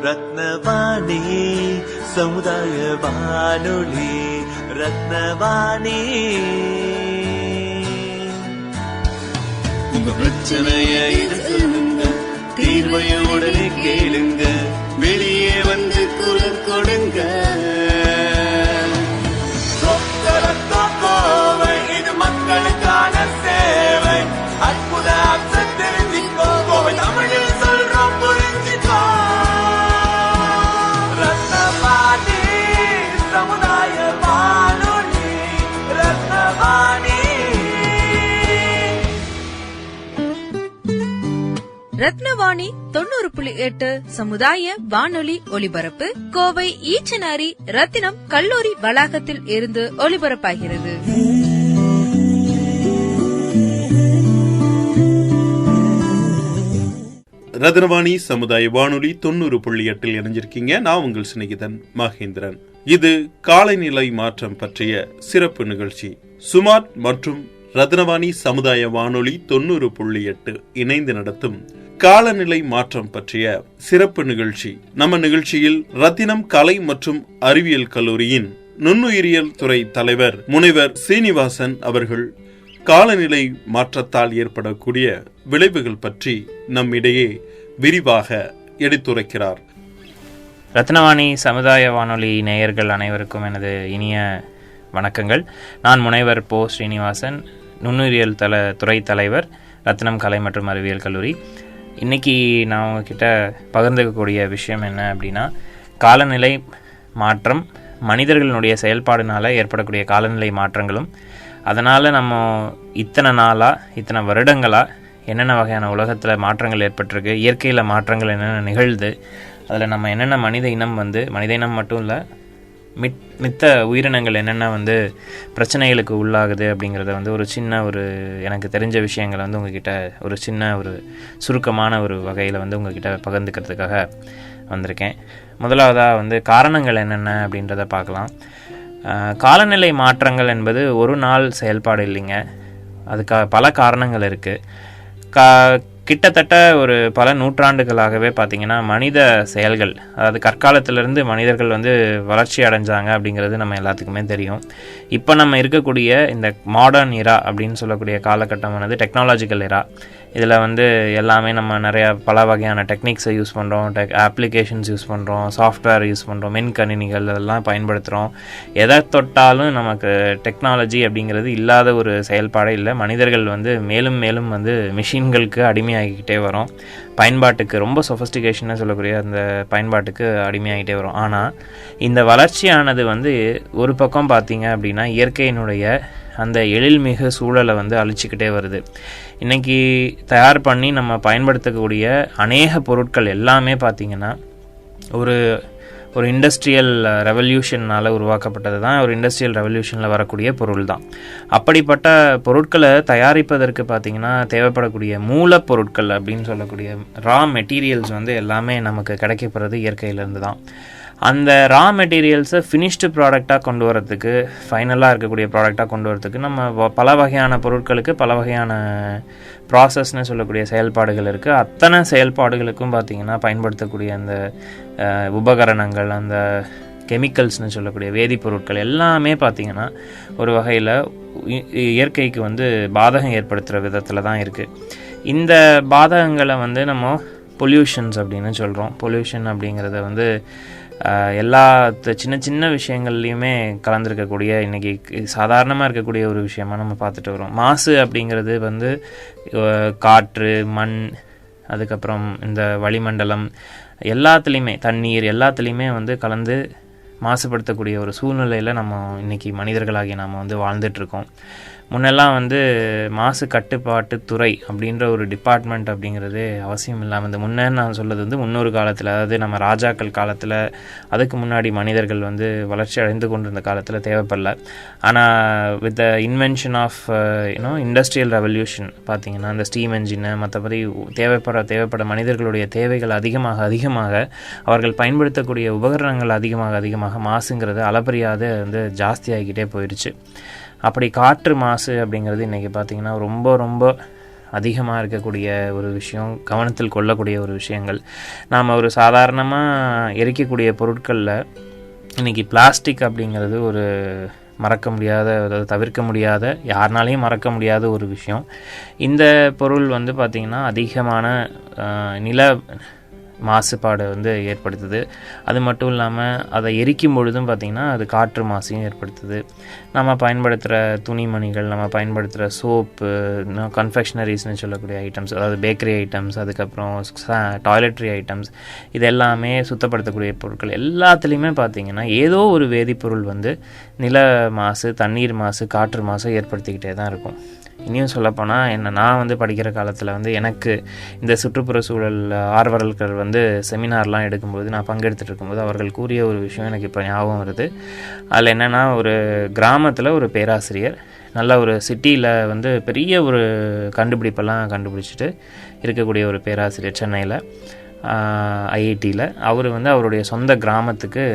ரத்னவாணி சமுதாய வானொலி. ரத்னவாணி உங்க பிரச்சனைய சொல்லுங்க, தீர்வைய உடனே கேளுங்க, வெளியே வந்து குரல் கொடுங்க. இது மக்களுக்கான சேவை. அற்புத தெரிஞ்சிக்கோ, கோவை தமிழில் சொல்றோம் புரிஞ்சிக்கோ. ரத்னவாணி சமுதாய வானொலி. ரத்னவாணி. ரத்னவாணி 90.8 சமுதாய வானொலி ஒலிபரப்பு கோவை ஈச்சனாரி ரத்தினம் கல்லூரி வளாகத்தில் இருந்து ஒலிபரப்பாகிறது. ரத்னவாணி சமுதாய வானொலி 90.8 இணைஞ்சிருக்கீங்க. நான் உங்கள் சிநேகிதன் மகேந்திரன். இது காலநிலை மாற்றம் பற்றிய சிறப்பு நிகழ்ச்சி. சுமார்ட் மற்றும் ரத்னவாணி சமுதாய வானொலி 90.8 இணைந்து நடத்தும் காலநிலை மாற்றம் பற்றிய சிறப்பு நிகழ்ச்சி. நம்ம நிகழ்ச்சியில் ரத்தினம் கலை மற்றும் அறிவியல் கல்லூரியின் நுண்ணுயிரியல் துறை தலைவர் முனைவர் சீனிவாசன் அவர்கள் காலநிலை மாற்றத்தால் ஏற்படக்கூடிய விளைவுகள் பற்றி நம்மிடையே விரிவாக எடுத்துரைக்கிறார். ரத்னவாணி சமுதாய வானொலி நேயர்கள் அனைவருக்கும் எனது இனிய வணக்கங்கள். நான் முனைவர் போ ஸ்ரீனிவாசன், நுண்ணுயிரியல் துறை தலைவர், ரத்னம் கலை மற்றும் அறிவியல் கல்லூரி. இன்றைக்கி நான் உங்ககிட்ட பகிர்ந்துக்கக்கூடிய விஷயம் என்ன அப்படின்னா, காலநிலை மாற்றம், மனிதர்களுடைய செயல்பாடுனால ஏற்படக்கூடிய காலநிலை மாற்றங்களும், அதனால் நம்ம இத்தனை நாளாக இத்தனை வருடங்களாக என்னென்ன வகையான உலகத்தில் மாற்றங்கள் ஏற்பட்டிருக்கு, இயற்கையில் மாற்றங்கள் என்னென்ன நிகழ்து, அதில் நம்ம என்னென்ன மனித இனம் மட்டும் இல்லை, மித்த உயிரினங்கள் என்னென்ன பிரச்சனைகளுக்கு உள்ளாகுது அப்படிங்கிறத ஒரு எனக்கு தெரிஞ்ச விஷயங்களை உங்ககிட்ட ஒரு சின்ன ஒரு சுருக்கமான ஒரு வகையில் உங்ககிட்ட பகிர்ந்துக்கிறதுக்காக வந்திருக்கேன். முதலாவதாக காரணங்கள் என்னென்ன அப்படின்றத பார்க்கலாம். காலநிலை மாற்றங்கள் என்பது ஒரு நாள் செயல்பாடு இல்லைங்க. அதுக்கு பல காரணங்கள் இருக்குது. கிட்டத்தட்ட ஒரு பல நூற்றாண்டுகளாகவே பார்த்திங்கன்னா மனித செயல்கள், அதாவது கற்காலத்திலேருந்து மனிதர்கள் வளர்ச்சி அடைஞ்சாங்க அப்படிங்கிறது நம்ம எல்லாத்துக்குமே தெரியும். இப்போ நம்ம இருக்கக்கூடிய இந்த மாடர்ன் இரா அப்படின்னு சொல்லக்கூடிய காலகட்டமானது டெக்னாலஜிக்கல் இரா. இதில் எல்லாமே நம்ம நிறையா பல வகையான டெக்னிக்ஸை யூஸ் பண்ணுறோம், அப்ளிகேஷன்ஸ் யூஸ் பண்ணுறோம், சாஃப்ட்வேர் யூஸ் பண்ணுறோம், மின்கணினிகள் அதெல்லாம் பயன்படுத்துகிறோம். எதை தொட்டாலும் நமக்கு டெக்னாலஜி அப்படிங்கிறது இல்லாத ஒரு செயல்பாடே இல்லை. மனிதர்கள் மேலும் மேலும் மிஷின்களுக்கு அடிமையாகிக்கிட்டே வரோம். பயன்பாட்டுக்கு ரொம்ப சொஃபஸ்டிகேஷனாக சொல்லக்கூடிய அந்த பயன்பாட்டுக்கு அடிமையாகிட்டே வரும். ஆனால் இந்த வளர்ச்சியானது ஒரு பக்கம் பார்த்திங்க அப்படின்னா இயற்கையினுடைய அந்த எழில்மிகு சூழலை அழிச்சிக்கிட்டே வருது. இன்றைக்கி தயார் பண்ணி நம்ம பயன்படுத்தக்கூடிய அநேக பொருட்கள் எல்லாமே பார்த்திங்கன்னா ஒரு இண்டஸ்ட்ரியல் ரெவல்யூஷனால் உருவாக்கப்பட்டது தான். ஒரு இண்டஸ்ட்ரியல் ரெவல்யூஷனில் வரக்கூடிய பொருள் தான். அப்படிப்பட்ட பொருட்களை தயாரிப்பதற்கு பார்த்திங்கன்னா தேவைப்படக்கூடிய மூலப்பொருட்கள் அப்படின்னு சொல்லக்கூடிய ரா மெட்டீரியல்ஸ் எல்லாமே நமக்கு கிடைக்கப்படுறது இயற்கையிலேருந்து தான். அந்த ரா மெட்டீரியல்ஸை ஃபினிஷ்டு ப்ராடக்டாக கொண்டு வரத்துக்கு, ஃபைனலாக இருக்கக்கூடிய ப்ராடக்டாக கொண்டு வரத்துக்கு நம்ம பல வகையான பொருட்களுக்கு பல வகையான ப்ராசஸ்ன்னு சொல்லக்கூடிய செயல்பாடுகள் இருக்குது. அத்தனை செயல்பாடுகளுக்கும் பார்த்திங்கன்னா பயன்படுத்தக்கூடிய அந்த உபகரணங்கள், அந்த கெமிக்கல்ஸ்னு சொல்லக்கூடிய வேதிப்பொருட்கள் எல்லாமே பார்த்திங்கன்னா ஒரு வகையில் இயற்கைக்கு பாதகம் ஏற்படுத்துகிற விதத்தில் தான் இருக்குது. இந்த பாதகங்களை நம்ம பொல்யூஷன்ஸ் அப்படின்னு சொல்கிறோம். பொல்யூஷன் அப்படிங்கிறத எல்லா சின்ன சின்ன விஷயங்கள்லையுமே கலந்துருக்கக்கூடிய, இன்றைக்கி சாதாரணமாக இருக்கக்கூடிய ஒரு விஷயமாக நம்ம பார்த்துட்டு வரோம். மாசு அப்படிங்கிறது காற்று, மண், அதுக்கப்புறம் இந்த வளிமண்டலம் எல்லாத்துலேயுமே, தண்ணீர் எல்லாத்துலேயுமே கலந்து மாசுபடுத்தக்கூடிய ஒரு சூழ்நிலையில் நம்ம இன்றைக்கி மனிதர்களாகி நாம் வாழ்ந்துட்டுருக்கோம். முன்னெல்லாம் மாசு கட்டுப்பாட்டு துறை அப்படின்ற ஒரு டிபார்ட்மெண்ட் அப்படிங்கிறது அவசியம் இல்லாமல் முன்னே நான் சொல்கிறது முன்னொரு காலத்தில், அதாவது நம்ம ராஜாக்கள் காலத்தில், அதுக்கு முன்னாடி மனிதர்கள் வளர்ச்சி அடைந்து கொண்டிருந்த காலத்தில் தேவைப்படல. ஆனால் with the invention of industrial revolution பார்த்திங்கன்னா இந்த ஸ்டீம் என்ஜினை மற்றபடி தேவைப்பட மனிதர்களுடைய தேவைகள் அதிகமாக அவர்கள் பயன்படுத்தக்கூடிய உபகரணங்கள் அதிகமாக மாசுங்கிறது அளப்பரியாத ஜாஸ்தியாகிக்கிட்டே போயிடுச்சு. அப்படி காற்று மாசு அப்படிங்கிறது இன்றைக்கி பார்த்திங்கன்னா ரொம்ப ரொம்ப அதிகமாக இருக்கக்கூடிய ஒரு விஷயம், கவனத்தில் கொள்ளக்கூடிய ஒரு விஷயங்கள். நாம் ஒரு சாதாரணமாக எரிக்கக்கூடிய பொருட்களில் இன்றைக்கி பிளாஸ்டிக் அப்படிங்கிறது ஒரு மறக்க முடியாத, அதாவது தவிர்க்க முடியாத, யாருனாலையும் மறக்க முடியாத ஒரு விஷயம். இந்த பொருள் வந்து பார்த்திங்கன்னா அதிகமான நில மாசுபாடு வந்து ஏற்படுத்துது. அது மட்டும் இல்லாமல் அதை எரிக்கும் பொழுதும் பார்த்திங்கன்னா அது காற்று மாசையும் ஏற்படுத்துது. நம்ம பயன்படுத்துகிற துணிமணிகள், நம்ம பயன்படுத்துகிற சோப்பு, கன்ஃபெக்ஷனரிஸ்னு சொல்லக்கூடிய ஐட்டம்ஸ், அதாவது பேக்கரி ஐட்டம்ஸ், அதுக்கப்புறம் டாய்லெட்ரி ஐட்டம்ஸ், இது எல்லாமே சுத்தப்படுத்தக்கூடிய பொருட்கள் எல்லாத்துலேயுமே பார்த்திங்கன்னா ஏதோ ஒரு வேதிப்பொருள் வந்து நில மாசு, தண்ணீர் மாசு, காற்று மாசு ஏற்படுத்திக்கிட்டே தான் இருக்கும். இனியும் சொல்லப்போனால் நான் வந்து படிக்கிற காலத்தில் வந்து எனக்கு இந்த சுற்றுப்புற சூழல் ஆர்வலர்கள் வந்து செமினார்லாம் எடுக்கும்போது நான் பங்கெடுத்துட்டு இருக்கும்போது அவர்கள் கூறிய ஒரு விஷயம் எனக்கு இப்போ ஞாபகம் வருது. அதில் என்னென்னா, ஒரு கிராமத்தில் ஒரு பேராசிரியர் நல்ல ஒரு சிட்டியில் வந்து பெரிய ஒரு கண்டுபிடிப்பெல்லாம் கண்டுபிடிச்சிட்டு இருக்கக்கூடிய ஒரு பேராசிரியர், சென்னையில் ஐஐடியில். அவர் வந்து அவருடைய சொந்த கிராமத்துக்கு,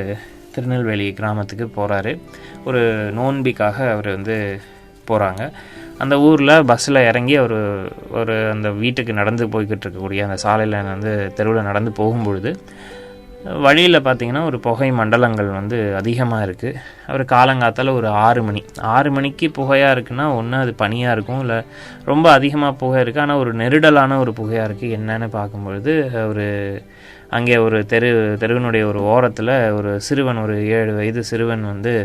திருநெல்வேலி கிராமத்துக்கு போகிறாரு. ஒரு நோன்பிக்காக அவர் வந்து போகிறாங்க. அந்த ஊரில் பஸ்ஸில் இறங்கி ஒரு அந்த வீட்டுக்கு நடந்து போய்கிட்டு இருக்கக்கூடிய அந்த சாலையில் வந்து தெருவில் நடந்து போகும்பொழுது வழியில் பார்த்திங்கன்னா ஒரு புகை மண்டலங்கள் வந்து அதிகமாக இருக்குது. அவர் காலங்காத்தால் ஒரு 6 மணிக்கு புகையாக இருக்குன்னா, ஒன்று அது பனியாக இருக்கும், இல்லை ரொம்ப அதிகமாக புகை இருக்குது, ஆனால் ஒரு நெருடலான ஒரு புகையாக இருக்குது. என்னன்னு பார்க்கும்பொழுது ஒரு அங்கே ஒரு தெருவினுடைய ஒரு ஓரத்தில் ஒரு சிறுவன், ஒரு 7 வயது சிறுவன் வந்து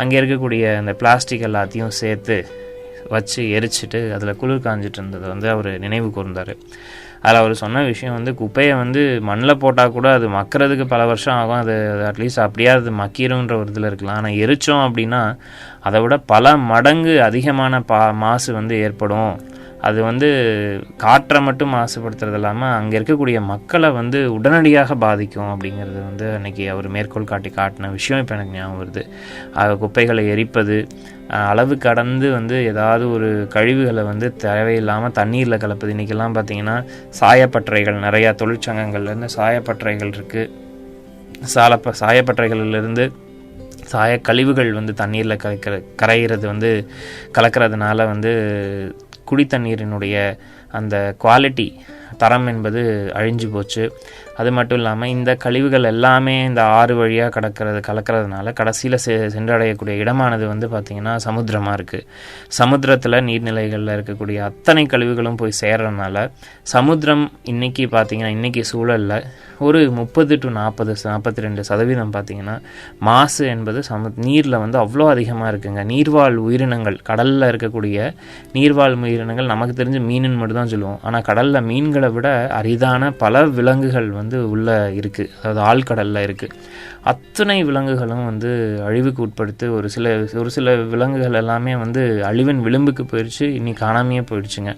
அங்கே இருக்கக்கூடிய அந்த பிளாஸ்டிக் எல்லாத்தையும் சேர்த்து வச்சு எரிச்சிட்டு அதில் குளிர் காஞ்சிட்டு இருந்ததை வந்து அவர் நினைவு கூர்ந்தார். அதில் அவர் சொன்ன விஷயம் வந்து, குப்பையை வந்து மண்ணில் போட்டால் கூட அது மக்கிறதுக்கு பல வருஷம் ஆகும், அது அட்லீஸ்ட் அப்படியே அது மக்கிருன்ற ஒரு இதில் இருக்கலாம். ஆனால் எரித்தோம் அப்படின்னா அதை விட பல மடங்கு அதிகமான மாசு வந்து ஏற்படும். அது வந்து காற்றை மட்டும் மாசுபடுத்துறது இல்லாமல் அங்கே இருக்கக்கூடிய மக்களை வந்து உடனடியாக பாதிக்கும் அப்படிங்கிறது வந்து அன்றைக்கி அவர் மேற்கோள் காட்டின விஷயம் இப்போ எனக்கு ஞாபகம் வருது. குப்பைகளை எரிப்பது, அளவு கடந்து வந்து ஏதாவது ஒரு கழிவுகளை வந்து தேவையில்லாமல் தண்ணீரில் கலப்பது. இன்றைக்கெல்லாம் பார்த்திங்கன்னா சாயப்பட்டறைகள், நிறையா தொழிற்சங்கங்கள்லேருந்து சாயப்பட்டறைகள் இருக்குது. சாயப்பட்டறைகளிலிருந்து கழிவுகள் வந்து தண்ணீரில் கரைகிறது வந்து கலக்கிறதுனால வந்து குடித்தண்ணீரினுடைய அந்த குவாலிட்டி, தரம் என்பது அழிஞ்சு போச்சு. அது மட்டும் இல்லாமல் இந்த கழிவுகள் எல்லாமே இந்த ஆறு வழியாக கலக்கிறதுனால கடைசியில் சென்றடையக்கூடிய இடமானது வந்து பார்த்திங்கன்னா சமுத்திரமாக இருக்குது. சமுத்திரத்தில் நீர்நிலைகளில் இருக்கக்கூடிய அத்தனை கழிவுகளும் போய் சேர்றதுனால சமுத்திரம் இன்றைக்கி பார்த்திங்கன்னா, இன்றைக்கி சூழலில் ஒரு 30 to 42% பார்த்திங்கன்னா மாசு என்பது நீரில் வந்து அவ்வளோ அதிகமாக இருக்குங்க. நீர்வாழ் உயிரினங்கள், கடலில் இருக்கக்கூடிய நீர்வாழ் உயிரினங்கள் நமக்கு தெரிஞ்சு மீனுன்னு மட்டும் தான் சொல்லுவோம். ஆனால் கடலில் மீன்களை விட அரிதான பல விலங்குகள் வந்து உள்ளே இருக்குது, அதாவது ஆழ்கடலில் இருக்குது. அத்தனை விலங்குகளும் வந்து அழிவுக்கு உட்படுத்து ஒரு சில விலங்குகள் எல்லாமே வந்து அழிவின் விளிம்புக்கு போயிடுச்சு, இன்னைக்கு காணாமையே போயிடுச்சுங்க.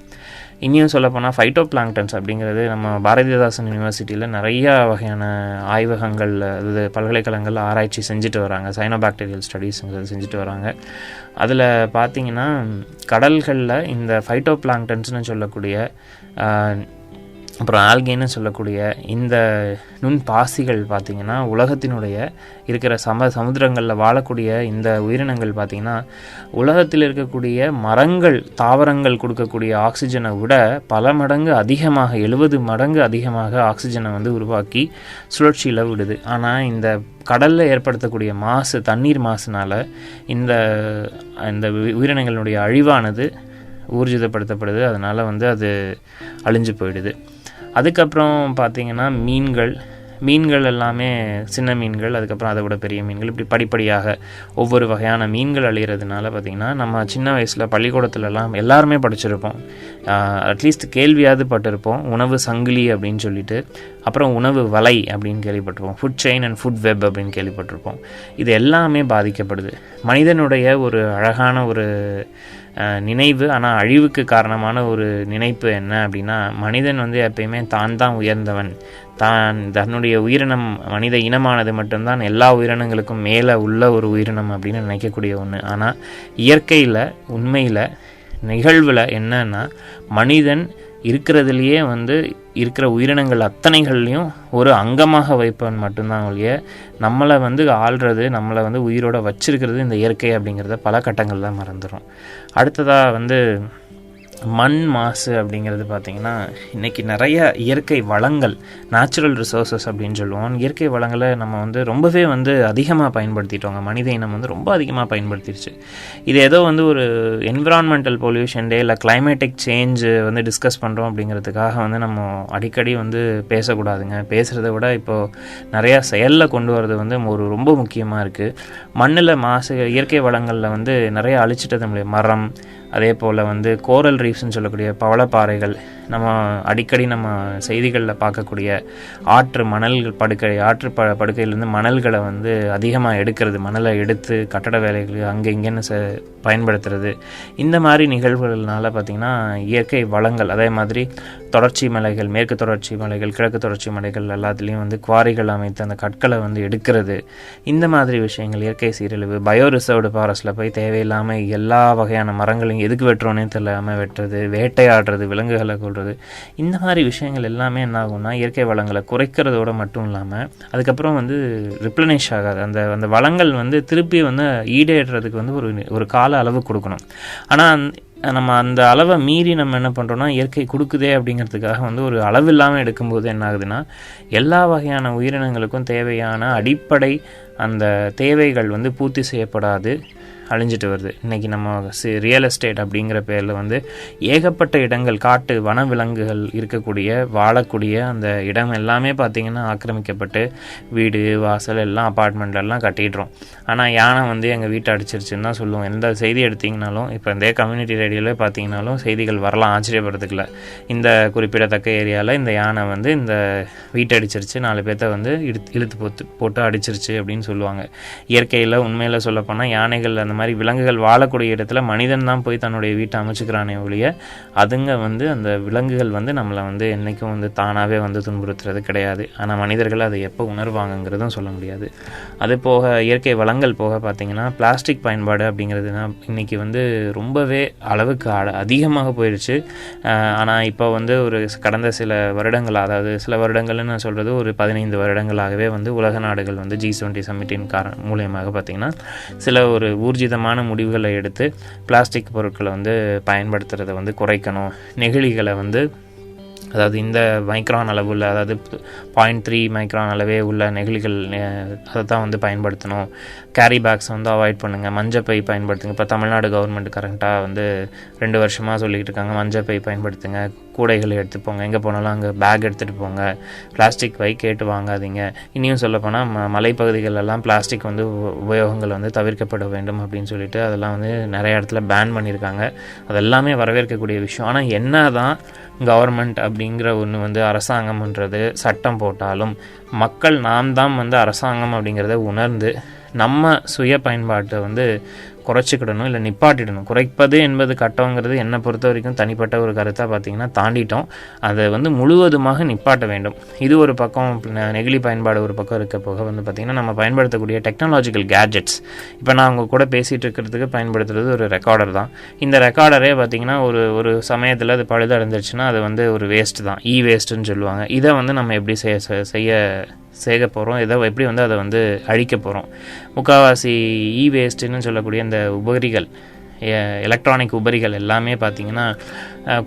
இனியும் சொல்லப்போனால் ஃபைட்டோ பிளாங்டன்ஸ் அப்படிங்கிறது நம்ம பாரதிதாசன் யூனிவர்சிட்டியில் நிறையா வகையான ஆய்வகங்கள், அதாவது பல்கலைக்கழகங்களில் ஆராய்ச்சி செஞ்சுட்டு வராங்க. சைனோபாக்டீரியல் ஸ்டடீஸுங்கிறது செஞ்சுட்டு வராங்க. அதில் பார்த்திங்கன்னா கடல்களில் இந்த ஃபைட்டோ பிளாங்டன்ஸ்னு சொல்லக்கூடிய, அப்புறம் ஆல்கேன்னு சொல்லக்கூடிய இந்த நுண்பாசிகள் பார்த்திங்கன்னா உலகத்தினுடைய இருக்கிற சமுத்திரங்களில் வாழக்கூடிய இந்த உயிரினங்கள் பார்த்திங்கன்னா உலகத்தில் இருக்கக்கூடிய மரங்கள், தாவரங்கள் கொடுக்கக்கூடிய ஆக்சிஜனை விட பல மடங்கு அதிகமாக, 70 மடங்கு அதிகமாக ஆக்சிஜனை வந்து உருவாக்கி சுழற்சியில் விடுது. ஆனால் இந்த கடலில் ஏற்படுத்தக்கூடிய மாசு, தண்ணீர் மாசுனால் இந்த உயிரினங்களுடைய அழிவானது ஊர்ஜிதப்படுத்தப்படுது. அதனால் வந்து அது அழிஞ்சு போயிடுது. அதுக்கப்புறம் பார்த்திங்கன்னா மீன்கள் எல்லாமே சின்ன மீன்கள், அதுக்கப்புறம் அதை விட பெரிய மீன்கள், இப்படி படிப்படியாக ஒவ்வொரு வகையான மீன்கள் அழிகிறதுனால பார்த்திங்கன்னா நம்ம சின்ன வயசில் பள்ளிக்கூடத்துலலாம் எல்லாருமே படிச்சிருப்போம், அட்லீஸ்ட் கேள்வியாவது பட்டிருப்போம், உணவு சங்கிலி அப்படின்னு சொல்லிட்டு. அப்புறம் உணவு வலை அப்படின்னு கேள்விப்பட்டிருப்போம், food chain and food web அப்படின்னு கேள்விப்பட்டிருப்போம். இது எல்லாமே பாதிக்கப்படுது. மனிதனுடைய ஒரு அழகான ஒரு நினைவு, ஆனால் அழிவுக்கு காரணமான ஒரு நினைப்பு என்ன அப்படின்னா, மனிதன் வந்து எப்பயுமே தான் உயர்ந்தவன், தன்னுடைய உயிரினம், மனித இனமானது மட்டும்தான் எல்லா உயிரினங்களுக்கும் மேலே உள்ள ஒரு உயிரினம் அப்படின்னு நினைக்கக்கூடிய ஒன்று. ஆனால் இயற்கையில், உண்மையில், நிகழ்வில் என்னன்னா, மனிதன் இருக்கிறதுலையே வந்து இருக்கிற உயிரினங்கள் அத்தனைகள்லையும் ஒரு அங்கமாக வைப்பவன் மட்டும்தான் ஒழிய, நம்மளை வந்து ஆள்றது, நம்மளை வந்து உயிரோட வச்சிருக்கிறது இந்த இயற்கை அப்படிங்கிறத பல கட்டங்களில் மறந்துடும். அடுத்ததாக வந்து மண் மாசு அப்படிங்கிறது பார்த்திங்கன்னா இன்றைக்கி நிறைய இயற்கை வளங்கள், நேச்சுரல் ரிசோர்ஸஸ் அப்படின்னு சொல்லுவோம். இயற்கை வளங்களை நம்ம வந்து ரொம்பவே வந்து அதிகமாக பயன்படுத்திட்டோங்க. மனித இனம் வந்து ரொம்ப அதிகமாக பயன்படுத்திடுச்சு. இது ஏதோ வந்து ஒரு என்விரான்மெண்டல் பொல்யூஷன் டே இல்லை கிளைமேட்டிக் சேஞ்சு வந்து டிஸ்கஸ் பண்ணுறோம் அப்படிங்கிறதுக்காக வந்து நம்ம அடிக்கடி வந்து பேசக்கூடாதுங்க. பேசுகிறத விட இப்போது நிறையா செயலில் கொண்டு வரது வந்து ஒரு ரொம்ப முக்கியமாக இருக்குது. மண்ணில் மாசு, இயற்கை வளங்களில் வந்து நிறைய அழிச்சிட்டது நம்முடைய மரம், அதே போல் வந்து கோரல் ரீஃப்ஸ்ன்னு சொல்லக்கூடிய பவளப்பாறைகள், நம்ம அடிக்கடி நம்ம செய்திகளில் பார்க்கக்கூடிய ஆற்று மணல்கள் படுக்கையிலேருந்து மணல்களை வந்து அதிகமாக எடுக்கிறது, மணலை எடுத்து கட்டட வேலைகளுக்கு அங்கே இங்கேன்னு பயன்படுத்துறது, இந்த மாதிரி நிகழ்வுகள்னால பார்த்திங்கன்னா இயற்கை வளங்கள், அதே மாதிரி தொடர்ச்சி மலைகள், மேற்கு தொடர்ச்சி மலைகள், கிழக்கு தொடர்ச்சி மலைகள் எல்லாத்துலேயும் வந்து குவாரிகள் அமைத்து அந்த கற்களை வந்து எடுக்கிறது, இந்த மாதிரி விஷயங்கள், இயற்கை சீரழிவு, பயோ ரிசர்வ்டு ஃபாரஸ்ட்டில் போய் தேவையில்லாமல் எல்லா வகையான மரங்களையும் எதுக்கு வெட்டுறோன்னே தெரியாமல் வெட்டுறது, வேட்டையாடுறது, விலங்குகளை கொள்வது, இந்த மாதிரி விஷயங்கள் எல்லாமே என்ன ஆகும்னா இயற்கை வளங்களை குறைக்கிறதோடு மட்டும் இல்லாமல் அதுக்கப்புறம் வந்து ரிப்ளனிஷ் ஆகாது. அந்த வளங்கள் வந்து திருப்பி வந்து ஈடேறதுக்கு வந்து ஒரு கால அளவு கொடுக்கணும். ஆனால் நம்ம அந்த அளவை மீறி நம்ம என்ன பண்ணுறோன்னா இயற்கை கொடுக்குதே அப்படிங்கிறதுக்காக வந்து ஒரு அளவு இல்லாமல் எடுக்கும்போது என்ன ஆகுதுன்னா எல்லா வகையான உயிரினங்களுக்கும் தேவையான அடிப்படை அந்த தேவைகள் வந்து பூர்த்தி செய்யப்படாது, அழிஞ்சிட்டு வருது. இன்றைக்கி நம்ம ரியல் எஸ்டேட் அப்படிங்கிற பேரில் வந்து ஏகப்பட்ட இடங்கள், காட்டு வனவிலங்குகள் இருக்கக்கூடிய வாழக்கூடிய அந்த இடம் எல்லாமே பார்த்திங்கன்னா ஆக்கிரமிக்கப்பட்டு வீடு வாசல் எல்லாம் அப்பார்ட்மெண்ட்லாம் கட்டிடுறோம். ஆனால் யானை வந்து எங்கள் வீட்டை அடிச்சிருச்சுன்னு தான் சொல்லுவோம். எந்த செய்தி எடுத்திங்கனாலும், இப்போ இந்த கம்யூனிட்டி ரேடியோவில் பார்த்திங்கனாலும் செய்திகள் வரலாம், ஆச்சரியப்படுறதுக்குல இந்த குறிப்பிடத்தக்க ஏரியாவில் இந்த யானை வந்து இந்த வீட்டை அடிச்சிருச்சு, 4 பேர்த்த வந்து இழுத்து போட்டு அடிச்சிருச்சு அப்படின்னு சொல்லுவாங்க. இயற்கையில் உண்மையில் சொல்லப்போனால் யானைகள் அந்த மாதிரி விலங்குகள் வாழக்கூடிய இடத்துல மனிதன் தான் போய் தன்னுடைய வீட்டை அமைச்சுக்கிறானே ஒழிய அதுங்க வந்து அந்த விலங்குகள் வந்து நம்மளை வந்து என்றைக்கும் வந்து தானாகவே வந்து துன்புறுத்துறது கிடையாது. ஆனால் மனிதர்கள் அதை எப்போ உணர்வாங்கங்கிறதும் சொல்ல முடியாது. அது போக இயற்கை வளங்கள் போக பார்த்திங்கன்னா பிளாஸ்டிக் பயன்பாடு அப்படிங்கிறதுனா இன்றைக்கி வந்து ரொம்பவே அளவுக்கு அதிகமாக போயிடுச்சு. ஆனால் இப்போ வந்து ஒரு கடந்த சில வருடங்கள், அதாவது சில வருடங்கள்னு நான் சொல்கிறது ஒரு 15 வருடங்களாகவே வந்து உலக நாடுகள் வந்து G20 சமிட்டின் மூலியமாக பார்த்திங்கன்னா சில ஒரு ஊர்ஜிதமான முடிவுகளை எடுத்து பிளாஸ்டிக் பொருட்களை வந்து பயன்படுத்துறதை வந்து குறைக்கணும். நெகிழிகளை வந்து, அதாவது இந்த மைக்ரான் அளவுள்ள, அதாவது 0.3 மைக்ரான் அளவே உள்ள நெகிழிகள் அதை தான் வந்து பயன்படுத்தணும். கேரி பேக்ஸ் வந்து அவாய்ட் பண்ணுங்கள், மஞ்சப்பை பயன்படுத்துங்க. இப்போ தமிழ்நாடு கவர்மெண்ட் கரெக்டாக வந்து 2 வருஷமாக சொல்லிக்கிட்டு இருக்காங்க, மஞ்சப்பை பயன்படுத்துங்க, கூடைகளை எடுத்துப்போங்க, எங்கே போனாலும் அங்கே பேக் எடுத்துகிட்டு போங்க, பிளாஸ்டிக் பை கேட்டு வாங்காதீங்க. இனியும் சொல்லப்போனால் மலைப்பகுதிகளெல்லாம் பிளாஸ்டிக் வந்து உபயோகங்கள் வந்து தவிர்க்கப்பட வேண்டும் அப்படின்னு சொல்லிட்டு அதெல்லாம் வந்து நிறைய இடத்துல பேன் பண்ணியிருக்காங்க. அதெல்லாமே வரவேற்கக்கூடிய விஷயம். ஆனால் என்ன தான் கவர்மெண்ட் அப்படிங்கிற ஒன்று வந்து அரசாங்கம்ன்றது சட்டம் போட்டாலும் மக்கள் நாம் தான் வந்து அரசாங்கம் அப்படிங்கிறத உணர்ந்து நம்ம சுய பயன்பாட்டை வந்து குறைச்சிக்கிடணும், இல்லை நிப்பாட்டிடணும். குறைப்பது என்பது கட்டங்கிறது என்னை பொறுத்த வரைக்கும் தனிப்பட்ட ஒரு கருத்தாக பார்த்திங்கன்னா தாண்டிட்டோம். அதை வந்து முழுவதுமாக நிப்பாட்ட வேண்டும். இது ஒரு பக்கம், நெகிழி பயன்பாடு ஒரு பக்கம் இருக்க போக வந்து பார்த்திங்கன்னா நம்ம பயன்படுத்தக்கூடிய டெக்னாலஜிக்கல் கேட்ஜெட்ஸ், இப்போ நான் அவங்க கூட பேசிகிட்டு இருக்கிறதுக்கு பயன்படுத்துறது ஒரு ரெக்கார்டர் தான். இந்த ரெக்கார்டரே பார்த்திங்கன்னா ஒரு சமயத்தில் அது பழுதடைஞ்சிருச்சுன்னா அது வந்து ஒரு வேஸ்ட் தான், வேஸ்ட்டுன்னு சொல்லுவாங்க. இதை வந்து நம்ம எப்படி செய்ய போகிறோம், இதை எப்படி வந்து அதை வந்து அழிக்க போகிறோம். முக்கால்வாசி வேஸ்ட்டுன்னு சொல்லக்கூடிய இந்த உபரிகள், எலக்ட்ரானிக் உபரிகள் எல்லாமே பார்த்திங்கன்னா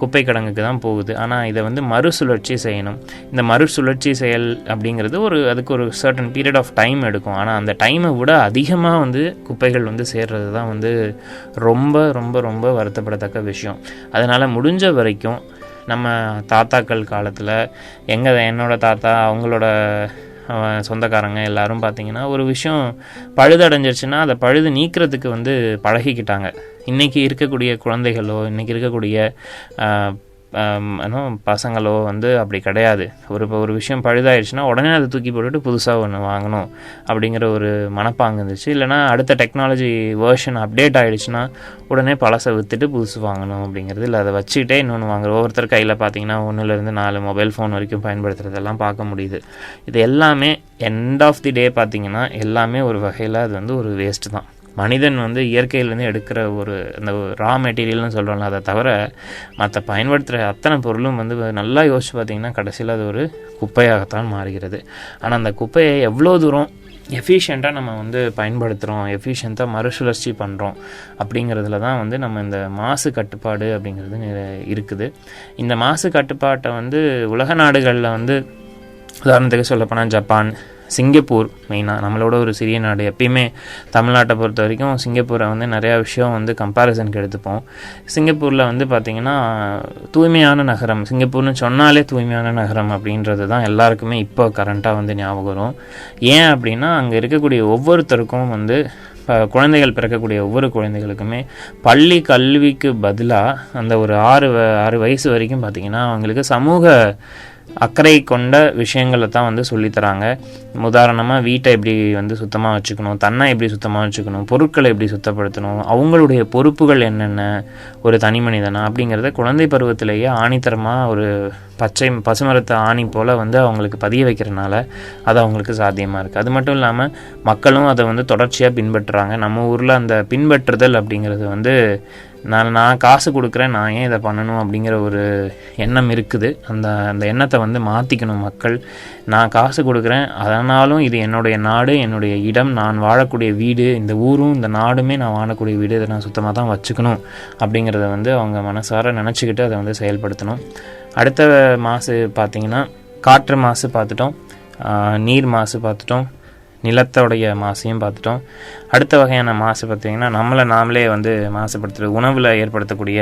குப்பை கிடங்குக்கு தான் போகுது. ஆனால் இதை வந்து மறுசுழற்சி செய்யணும். இந்த மறுசுழற்சி செயல் அப்படிங்கிறது அதுக்கு ஒரு சர்டன் பீரியட் ஆஃப் டைம் எடுக்கும். ஆனால் அந்த டைமை விட அதிகமாக வந்து குப்பைகள் வந்து சேர்றது தான் வந்து ரொம்ப ரொம்ப ரொம்ப வருத்தப்படத்தக்க விஷயம். அதனால் முடிஞ்ச வரைக்கும் நம்ம தாத்தாக்கள் காலத்தில் என்னோட தாத்தா, அவங்களோட சொந்தக்காரங்க எல்லாரும் பார்த்திங்கன்னா ஒரு விஷயம் பழுதடைஞ்சிருச்சுன்னா அதை பழுது நீக்கிறதுக்கு வந்து பழகிக்கிட்டாங்க. இன்றைக்கி இருக்கக்கூடிய குழந்தைகளோ, இன்றைக்கி இருக்கக்கூடிய பசங்களோ வந்து அப்படி கிடையாது. ஒரு விஷயம் பழுதாயிடுச்சுன்னா உடனே அதை தூக்கி போட்டுட்டு புதுசாக ஒன்று வாங்கணும் அப்படிங்கிற ஒரு மனப்பாங்கு இருந்துச்சு. இல்லைனா அடுத்த டெக்னாலஜி வேர்ஷன் அப்டேட் ஆகிடுச்சுன்னா உடனே பழசை விற்றுட்டு புதுசு வாங்கணும் அப்படிங்கிறது. இல்லை அதை வச்சுக்கிட்டே இன்னொன்று வாங்குற ஒவ்வொருத்தர் கையில் பார்த்திங்கன்னா 1லேருந்து 4 மொபைல் ஃபோன் வரைக்கும் பயன்படுத்துகிறதெல்லாம் பார்க்க முடியுது. இது எல்லாமே எண்ட் ஆஃப் தி டே பார்த்திங்கன்னா எல்லாமே ஒரு வகையில் அது வந்து ஒரு வேஸ்ட்டு தான். மனிதன் வந்து இயற்கையிலேருந்து எடுக்கிற அந்த ரா மெட்டீரியல்னு சொல்கிறோம்ல, அதை தவிர மற்ற பயன்படுத்துகிற அத்தனை பொருளும் வந்து நல்லா யோசிச்சு பார்த்திங்கன்னா கடைசியில் அது ஒரு குப்பையாகத்தான் மாறுகிறது. ஆனால் அந்த குப்பையை எவ்வளோ தூரம் எஃபிஷியண்ட்டாக நம்ம வந்து பயன்படுத்துகிறோம், எஃபிஷியண்ட்டாக மறுசுழற்சி பண்ணுறோம் அப்படிங்கிறதுல தான் வந்து நம்ம இந்த மாசு கட்டுப்பாடு அப்படிங்கிறது இருக்குது. இந்த மாசு கட்டுப்பாட்டை வந்து உலக நாடுகளில் வந்து உதாரணத்துக்கு சொல்லப்போனால் ஜப்பான், சிங்கப்பூர் மெயினாக நம்மளோட ஒரு சிறிய நாடு. எப்பயுமே தமிழ்நாட்டை பொறுத்த வரைக்கும் சிங்கப்பூரை வந்து நிறையா விஷயம் வந்து கம்பேரிசனுக்கு எடுத்துப்போம். சிங்கப்பூரில் வந்து பார்த்திங்கன்னா தூய்மையான நகரம், சிங்கப்பூர்னு சொன்னாலே தூய்மையான நகரம் அப்படின்றது தான் எல்லாருக்குமே இப்போ கரண்ட்டாக வந்து ஞாபகம் வரும். ஏன் அப்படின்னா அங்கே இருக்கக்கூடிய ஒவ்வொருத்தருக்கும் வந்து குழந்தைகள் பிறக்கக்கூடிய ஒவ்வொரு குழந்தைகளுக்குமே பள்ளி கல்விக்கு பதிலாக அந்த ஒரு 6 வயசு வரைக்கும் பார்த்திங்கன்னா அவங்களுக்கு சமூக அக்கறை கொண்ட விஷயங்களை தான் வந்து சொல்லித்தராங்க. உதாரணமாக வீட்டை எப்படி வந்து சுத்தமாக வச்சுக்கணும், தன்னை எப்படி சுத்தமாக வச்சுக்கணும், பொருட்களை எப்படி சுத்தப்படுத்தணும், அவங்களுடைய பொறுப்புகள் என்னென்ன ஒரு தனி மனிதனா அப்படிங்கிறத குழந்தை பருவத்திலேயே ஆணித்தரமாக ஒரு பசுமரத்தை ஆணி போல் வந்து அவங்களுக்கு பதிய வைக்கிறனால அது அவங்களுக்கு சாத்தியமாக இருக்குது. அது மட்டும் இல்லாமல் மக்களும் அதை வந்து தொடர்ச்சியாக பின்பற்றுறாங்க. நம்ம ஊரில் அந்த பின்பற்றுதல் அப்படிங்கிறது வந்து நான் காசு கொடுக்குறேன், நான் ஏன் இதை பண்ணணும் அப்படிங்கிற ஒரு எண்ணம் இருக்குது. அந்த எண்ணத்தை வந்து மாற்றிக்கணும் மக்கள். நான் காசு கொடுக்குறேன், அதனாலும் இது என்னுடைய நாடு, என்னுடைய இடம், நான் வாழக்கூடிய வீடு, இந்த ஊரும் இந்த நாடுமே நான் வாழக்கூடிய வீடு, இதை நான் சுத்தமாக தான் வச்சுக்கணும் அப்படிங்கிறத வந்து அவங்க மனசார நினச்சிக்கிட்டு அதை வந்து செயல்படுத்தணும். அடுத்த மாசு பார்த்திங்கன்னா காற்று மாசு பார்த்துட்டோம், நீர் மாசு பார்த்துட்டோம், நிலத்தோடைய மாசையும் பார்த்துட்டோம். அடுத்த வகையான மாசு பார்த்திங்கன்னா நாமளே வந்து மாசுபடுத்துகிறது, உணவில் ஏற்படுத்தக்கூடிய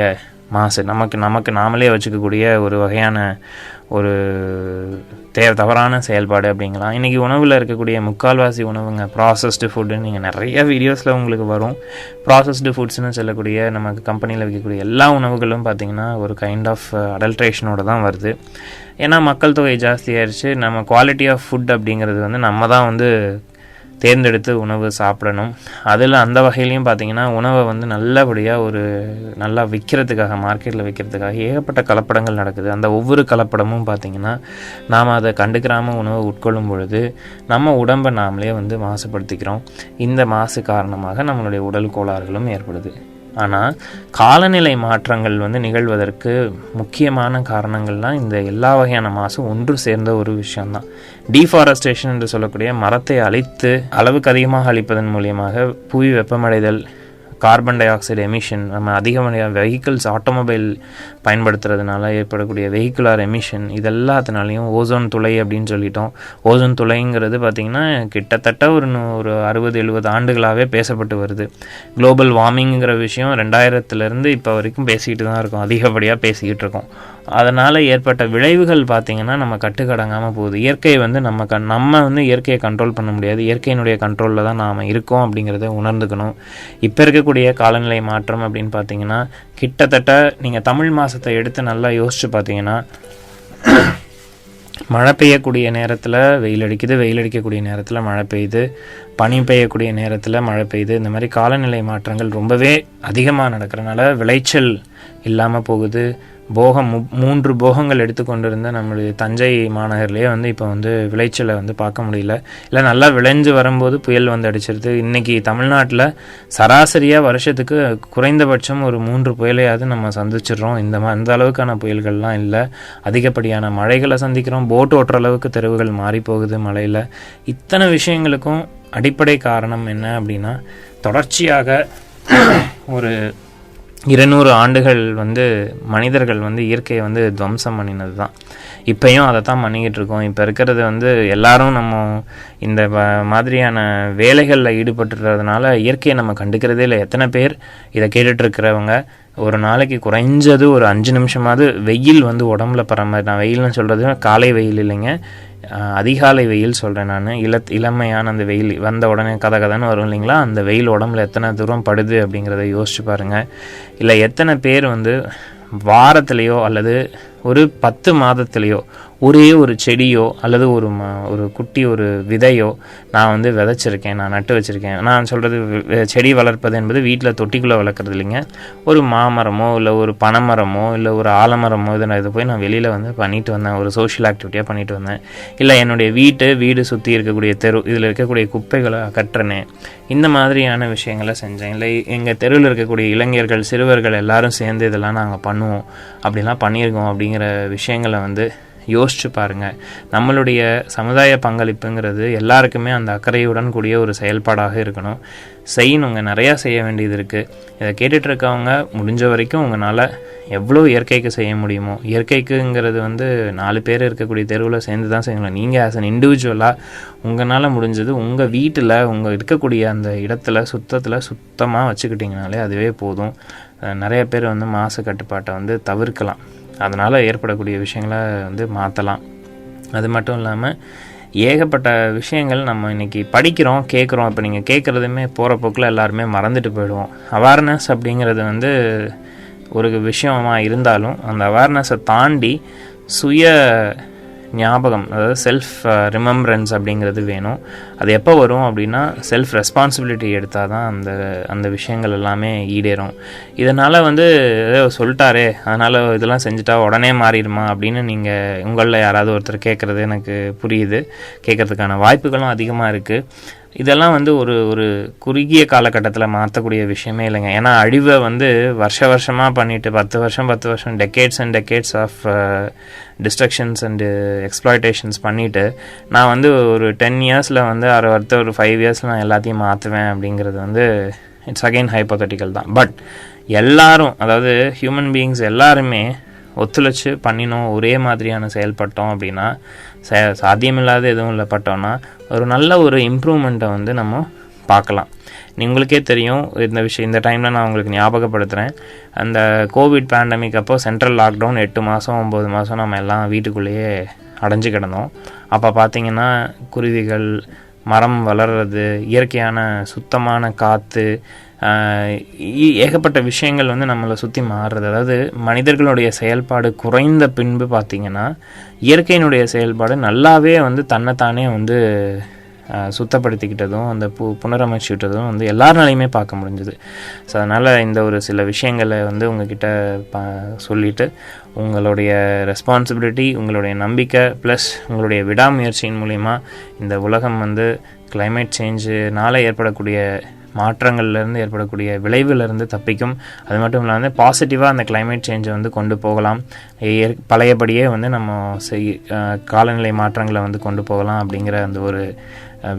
மாசு, நமக்கு நாமளே வச்சுக்கக்கூடிய ஒரு வகையான ஒரு தவறான செயல்பாடு அப்படிங்கலாம். இன்றைக்கி உணவில் இருக்கக்கூடிய முக்கால்வாசி உணவுங்க ப்ராசஸ்டு ஃபுட்டுன்னு நீங்கள் நிறைய வீடியோஸில் உங்களுக்கு வரும். ப்ராசஸ்டு ஃபுட்ஸ்னு சொல்லக்கூடிய நமக்கு கம்பெனியில் விற்கக்கூடிய எல்லா உணவுகளும் பார்த்திங்கன்னா ஒரு கைண்ட் ஆஃப் அடல்ட்ரேஷனோட தான் வருது. ஏன்னா மக்கள் தொகை ஜாஸ்தியாகிடுச்சு. நம்ம குவாலிட்டி ஆஃப் ஃபுட் அப்படிங்கிறது வந்து நம்ம தான் வந்து தேர்ந்தெடுத்து உணவு சாப்பிடணும். அதில் அந்த வகையிலையும் பார்த்திங்கன்னா உணவை வந்து நல்லபடியாக நல்லா விற்கிறதுக்காக, மார்க்கெட்டில் விற்கிறதுக்காக ஏகப்பட்ட கலப்படங்கள் நடக்குது. அந்த ஒவ்வொரு கலப்படமும் பார்த்திங்கன்னா நாம் அதை கண்டுக்கிறாமல் உணவை உட்கொள்ளும் பொழுது நம்ம உடம்பை நாமளே வந்து மாசுபடுத்திக்கிறோம். இந்த மாசு காரணமாக நம்மளுடைய உடல் கோளாறுகளும் ஏற்படுது. ஆனால் காலநிலை மாற்றங்கள் வந்து நிகழ்வதற்கு முக்கியமான காரணங்கள்லாம் இந்த எல்லா வகையான மாசும் ஒன்று சேர்ந்த ஒரு விஷயம்தான். டீஃபாரஸ்டேஷன் என்று சொல்லக்கூடிய மரத்தை அழித்து அளவுக்கு அதிகமாக அழிப்பதன் மூலியமாக புவி வெப்பமடைதல், கார்பன் டை ஆக்சைடு எமிஷன், நம்ம அதிகமாக வெஹிக்கிள்ஸ் ஆட்டோமொபைல் பயன்படுத்துறதுனால ஏற்படக்கூடிய வெஹிக்குலர் எமிஷன், இதெல்லாத்தினாலையும் ஓசோன் துளை அப்படின்னு சொல்லிட்டோம். ஓசோன் துளைங்கிறது பார்த்திங்கன்னா கிட்டத்தட்ட ஒரு 60-70 ஆண்டுகளாகவே பேசப்பட்டு வருது. குளோபல் வார்மிங்கிற விஷயம் 2000 இப்போ வரைக்கும் பேசிக்கிட்டு தான் இருக்கோம், அதிகப்படியாக பேசிக்கிட்டு இருக்கோம். அதனால் ஏற்பட்ட விளைவுகள் பார்த்திங்கன்னா நம்ம கட்டுக்கடங்காமல் போகுது. இயற்கையை வந்து நம்ம வந்து இயற்கையை கண்ட்ரோல் பண்ண முடியாது, இயற்கையினுடைய கண்ட்ரோலில் தான் நாம் இருக்கோம் அப்படிங்கிறத உணர்ந்துக்கணும். இப்போ இருக்கக்கூடிய காலநிலை மாற்றம் அப்படின்னு பார்த்திங்கன்னா கிட்டத்தட்ட நீங்கள் தமிழ் மாதத்தை எடுத்து நல்லா யோசித்து பார்த்திங்கன்னா மழை பெய்யக்கூடிய நேரத்தில் வெயில் அடிக்குது, வெயில் அடிக்கக்கூடிய நேரத்தில் மழை பெய்யுது, பனி பெய்யக்கூடிய நேரத்தில் மழை பெய்யுது. இந்த மாதிரி காலநிலை மாற்றங்கள் ரொம்பவே அதிகமாக நடக்கிறனால விளைச்சல் இல்லாமல் போகுது. 3 போகங்கள் எடுத்துக்கொண்டிருந்த நம்மளுடைய தஞ்சை மாநகர்லேயே வந்து இப்போ வந்து விளைச்சலை வந்து பார்க்க முடியல. இல்லை நல்லா விளைஞ்சு வரும்போது புயல் வந்து அடிச்சிருது. இன்றைக்கி தமிழ்நாட்டில் சராசரியாக வருஷத்துக்கு குறைந்தபட்சம் ஒரு 3 புயலையாவது நம்ம சந்திச்சிடுறோம். இந்த அளவுக்கான புயல்கள்லாம் இல்லை. அதிகப்படியான மழைகளை சந்திக்கிறோம். போட் ஓட்டுற அளவுக்கு தெருவுகள் மாறி போகுது மழையில். இத்தனை விஷயங்களுக்கும் அடிப்படை காரணம் என்ன அப்படின்னா தொடர்ச்சியாக ஒரு 200 ஆண்டுகள் வந்து மனிதர்கள் வந்து இயற்கையை வந்து துவம்சம் பண்ணினது தான். இப்போயும் அதை தான் பண்ணிக்கிட்டு இருக்கோம். இப்போ இருக்கிறது வந்து எல்லாரும் நம்ம இந்த மாதிரியான வேலைகளில் ஈடுபட்டுறதுனால இயற்கையை நம்ம கண்டுக்கிறதே இல்லை. எத்தனை பேர் இதை கேட்டுட்ருக்கிறவங்க ஒரு நாளைக்கு குறைஞ்சது ஒரு 5 நிமிஷமாவது வெயில் வந்து உடம்புல பரம, நான் வெயில்னு சொல்கிறது காலை வெயில் இல்லைங்க, அதிகாலை வெயில் சொல்கிறேன் நான். இளமையான அந்த வெயில் வந்த உடனே கதன்னு வரும் இல்லைங்களா, அந்த வெயில் உடம்புல எத்தனை தூரம் படுது அப்படிங்கிறத யோசிச்சு பாருங்கள். இல்லை எத்தனை பேர் வந்து வாரத்திலேயோ அல்லது ஒரு 10 மாதத்துலேயோ ஒரே ஒரு செடியோ அல்லது ஒரு குட்டி ஒரு விதையோ நான் வந்து விதைச்சிருக்கேன், நான் நட்டு வச்சுருக்கேன். நான் சொல்கிறது செடி வளர்ப்பது என்பது வீட்டில் தொட்டிக்குள்ளே வளர்க்குறது இல்லைங்க. ஒரு மாமரமோ இல்லை ஒரு பனைமரமோ இல்லை ஒரு ஆலமரமோ இதை போய் நான் வெளியில் வந்து பண்ணிட்டு வந்தேன், ஒரு சோஷியல் ஆக்டிவிட்டியாக பண்ணிட்டு வந்தேன். இல்லை என்னுடைய வீடு சுற்றி இருக்கக்கூடிய தெரு, இதில் இருக்கக்கூடிய குப்பைகளை அகற்றினேன். இந்த மாதிரியான விஷயங்களை செஞ்சேன். இல்லை எங்கள் தெருவில் இருக்கக்கூடிய இளைஞர்கள் சிறுவர்கள் எல்லாரும் சேர்ந்து இதெல்லாம் நாங்கள் பண்ணுவோம், அப்படிலாம் பண்ணியிருக்கோம் அப்படிங்கிற விஷயங்களை வந்து யோசிச்சு பாருங்கள். நம்மளுடைய சமுதாய பங்களிப்புங்கிறது எல்லாருக்குமே அந்த அக்கறையுடன் கூடிய ஒரு செயல்பாடாக இருக்கணும். செய்யணுங்க, நிறையா செய்ய வேண்டியது இருக்குது. இதை கேட்டுட்டு இருக்கவங்க முடிஞ்ச வரைக்கும் உங்களால் எவ்வளோ இயற்கைக்கு செய்ய முடியுமோ, இயற்கைக்குங்கிறது 4 பேர் இருக்கக்கூடிய தெருவில் சேர்ந்து தான் செய்யணும். நீங்கள் ஆஸ் அன் இண்டிவிஜுவலாக உங்களால் முடிஞ்சது உங்கள் வீட்டில் உங்கள் இருக்கக்கூடிய அந்த இடத்துல சுத்தமாக வச்சுக்கிட்டிங்கனாலே அதுவே போதும். நிறைய பேர் மாசு கட்டுப்பாட்டை தவிர்க்கலாம். அதனால் ஏற்படக்கூடிய விஷயங்களை மாற்றலாம். அது மட்டும் இல்லாமல் ஏகப்பட்ட விஷயங்கள் நம்ம இன்றைக்கி படிக்கிறோம், கேட்குறோம். இப்போ நீங்கள் கேட்குறதுமே போகிற போக்கில் எல்லாருமே மறந்துட்டு போயிடுவோம். அவேர்னஸ் அப்படிங்கிறது ஒரு விஷயமாக இருந்தாலும் அந்த அவேர்னஸை தாண்டி சுய ஞாபகம், அதாவது செல்ஃப் ரிமெம்பரன்ஸ் அப்படிங்கிறது வேணும். அது எப்போ வரும் அப்படின்னா செல்ஃப் ரெஸ்பான்சிபிலிட்டி எடுத்தால் தான் அந்த விஷயங்கள் எல்லாமே ஈடேறும். இதனால் சொல்லிட்டாரே அதனால் இதெல்லாம் செஞ்சுட்டா உடனே மாறிடுமா அப்படின்னு நீங்கள் உங்களில் யாராவது ஒருத்தர் கேட்குறது எனக்கு புரியுது. கேட்குறதுக்கான வாய்ப்புகளும் அதிகமாக இருக்குது. இதெல்லாம் ஒரு குறுகிய காலகட்டத்தில் மாற்றக்கூடிய விஷயமே இல்லைங்க. ஏன்னா அழிவை வருஷமாக பண்ணிவிட்டு 10 வருஷம் decades and decades of destructions and exploitations பண்ணிவிட்டு நான் ஒரு 10 இயர்ஸில் அடுத்த ஒரு 5 இயர்ஸில் நான் எல்லாத்தையும் மாற்றுவேன் அப்படிங்கிறது இட்ஸ் அகெயின் ஹைப்போதட்டிக்கல் தான். பட் எல்லாரும், அதாவது ஹியூமன் பீயிங்ஸ் எல்லாருமே ஒத்துழைச்சு பண்ணினோம், ஒரே மாதிரியான செயல்பட்டோம் அப்படின்னா, சாத்தியமில்லாத எதுவும் இல்லை பட்டோம்னா ஒரு நல்ல ஒரு இம்ப்ரூவ்மெண்ட்டை நம்ம பார்க்கலாம். உங்களுக்கே தெரியும், இந்த டைமில் நான் உங்களுக்கு ஞாபகப்படுத்துகிறேன். அந்த கோவிட் பேண்டமிக் அப்போ சென்ட்ரல் லாக்டவுன் 8 மாதம் 9 மாதம் நம்ம எல்லாம் வீட்டுக்குள்ளேயே அடைஞ்சு கிடந்தோம். அப்போ பார்த்திங்கன்னா குருவிகள், மரம் வளர்றது, இயற்கையான சுத்தமான காற்று, ஏகப்பட்ட விஷயங்கள் நம்மளை சுற்றி மாறுறது. அதாவது மனிதர்களுடைய செயல்பாடு குறைந்த பின்பு பார்த்திங்கன்னா இயற்கையினுடைய செயல்பாடு நல்லாவே தன்னைத்தானே சுத்தப்படுத்திக்கிட்டதும் அந்த புனரமைச்சுக்கிட்டதும் எல்லாருனாலையுமே பார்க்க முடிஞ்சுது. ஸோ அதனால் இந்த ஒரு சில விஷயங்களை உங்ககிட்ட சொல்லிவிட்டு உங்களுடைய ரெஸ்பான்சிபிலிட்டி, உங்களுடைய நம்பிக்கை ப்ளஸ் உங்களுடைய விடாமுயற்சியின் மூலிமா இந்த உலகம் கிளைமேட் சேஞ்சுனால ஏற்படக்கூடிய மாற்றங்கள்லேருந்து ஏற்படக்கூடிய விளைவிலிருந்து தப்பிக்கும். அது மட்டும் இல்லாமல் பாசிட்டிவாக அந்த கிளைமேட் சேஞ்சை கொண்டு போகலாம். பழையபடியே நம்ம காலநிலை மாற்றங்களை கொண்டு போகலாம் அப்படிங்கிற அந்த ஒரு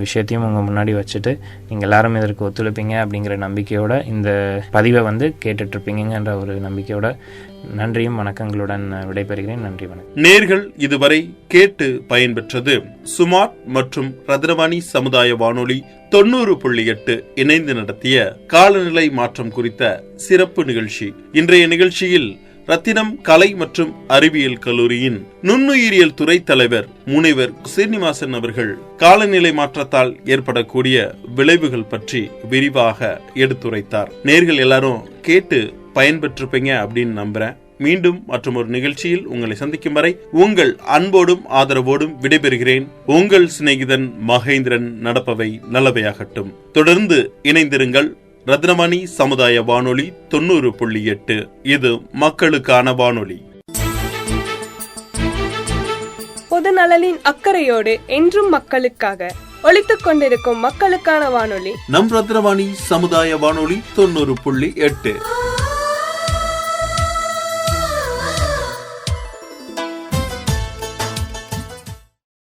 விஷயத்தையும் உங்கள் முன்னாடி வச்சுட்டு நீங்கள் எல்லாரும் இதற்கு ஒத்துழைப்பீங்க அப்படிங்கிற நம்பிக்கையோட இந்த பதிவை கேட்டுட்ருப்பீங்கன்ற ஒரு நம்பிக்கையோட நன்றியும் வணக்கங்களுடன் விடைபெறுகிறேன். நன்றி, வணக்கம். நேர்கள் இதுவரை கேட்டு பயன்பெற்றது சுமார்ட் மற்றும் ரத்னவாணி சமுதாய வானொலி 90.8 இணைந்து நடத்திய காலநிலை மாற்றம் குறித்த சிறப்பு நிகழ்ச்சி. இன்றைய நிகழ்ச்சியில் ரத்தினம் கலை மற்றும் அறிவியல் கல்லூரியின் நுண்ணுயிரியல் துறை தலைவர் முனைவர் சீனிவாசன் அவர்கள் காலநிலை மாற்றத்தால் ஏற்படக்கூடிய விளைவுகள் பற்றி விரிவாக எடுத்துரைத்தார். நேர்கள் எல்லாரும் கேட்டு பயன்பெற்றிருப்பீங்க அப்படின்னு நம்புறேன். மீண்டும் மற்றும் ஒரு நிகழ்ச்சியில் உங்களை சந்திக்கும் வரை உங்கள் அன்போடும் ஆதரவோடும் விடைபெறுகிறேன். உங்கள் சிநேகிதன் மகேந்திரன். நடப்பவை நல்லவையாகட்டும். தொடர்ந்து இணைந்திருங்கள். ரத்னவாணி சமுதாய வானொலி 90.8. இது மக்களுக்கான வானொலி. பொது நலனின் அக்கறையோடு என்றும் மக்களுக்காக ஒலித்துக் கொண்டிருக்கும் மக்களுக்கான வானொலி நம் ரத்னவாணி சமுதாய வானொலி 90.8.